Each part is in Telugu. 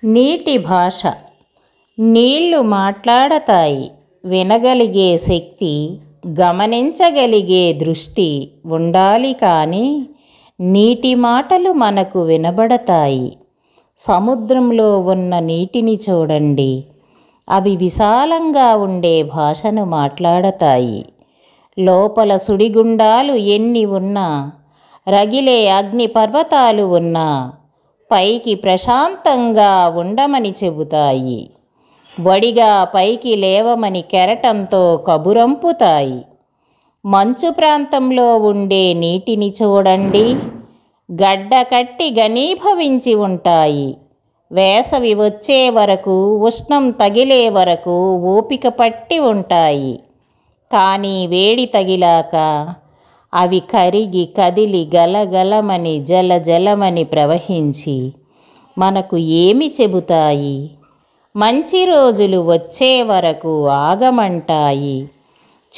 నీటి భాష. నీళ్లు మాట్లాడతాయి. వినగలిగే శక్తి, గమనించగలిగే దృష్టి ఉండాలి. కానీ నీటి మాటలు మనకు వినబడతాయి. సముద్రంలో ఉన్న నీటిని చూడండి. అవి విశాలంగా ఉండే భాషను మాట్లాడతాయి. లోపల సుడిగుండాలు ఎన్ని ఉన్నా, రగిలే అగ్ని పర్వతాలు ఉన్నా పైకి ప్రశాంతంగా ఉండమని చెబుతాయి. వడిగా పైకి లేవమని కెరటంతో కబురంపుతాయి. మంచు ప్రాంతంలో ఉండే నీటిని చూడండి. గడ్డ కట్టి ఘనీభవించి ఉంటాయి. వేసవి వచ్చే వరకు, ఉష్ణం తగిలే వరకు ఓపిక పట్టి ఉంటాయి. కానీ వేడి తగిలాక అవి కరిగి కదిలి గలగలమని జలజలమని ప్రవహించి మనకు ఏమి చెబుతాయి? మంచి రోజులు వచ్చే వరకు ఆగమంటాయి.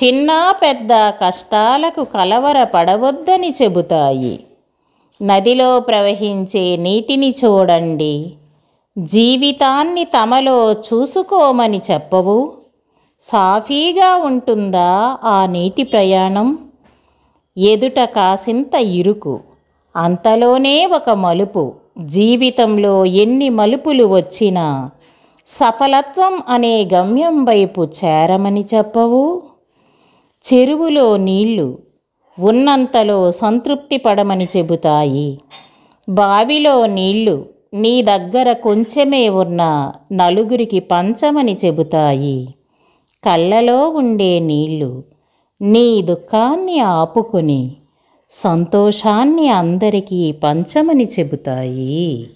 చిన్న పెద్ద కష్టాలకు కలవరపడవద్దని చెబుతాయి. నదిలో ప్రవహించే నీటిని చూడండి. జీవితాన్ని తమలో చూసుకోమని చెప్పవు? సాఫీగా ఉంటుందా ఆ నీటి ప్రయాణం? ఎదుట కాసింత ఇరుకు, అంతలోనే ఒక మలుపు. జీవితంలో ఎన్ని మలుపులు వచ్చినా సఫలత్వం అనే గమ్యం వైపు చేరమని చెప్పవు? చెరువులో నీళ్లు ఉన్నంతలో సంతృప్తి పడమని చెబుతాయి. బావిలో నీళ్లు నీ దగ్గర కొంచెమే ఉన్నా నలుగురికి పంచమని చెబుతాయి. కళ్ళలో ఉండే నీళ్లు నీ దుఃఖాన్ని ఆపుకొని సంతోషాన్ని అందరికీ పంచమని చెబుతాయి.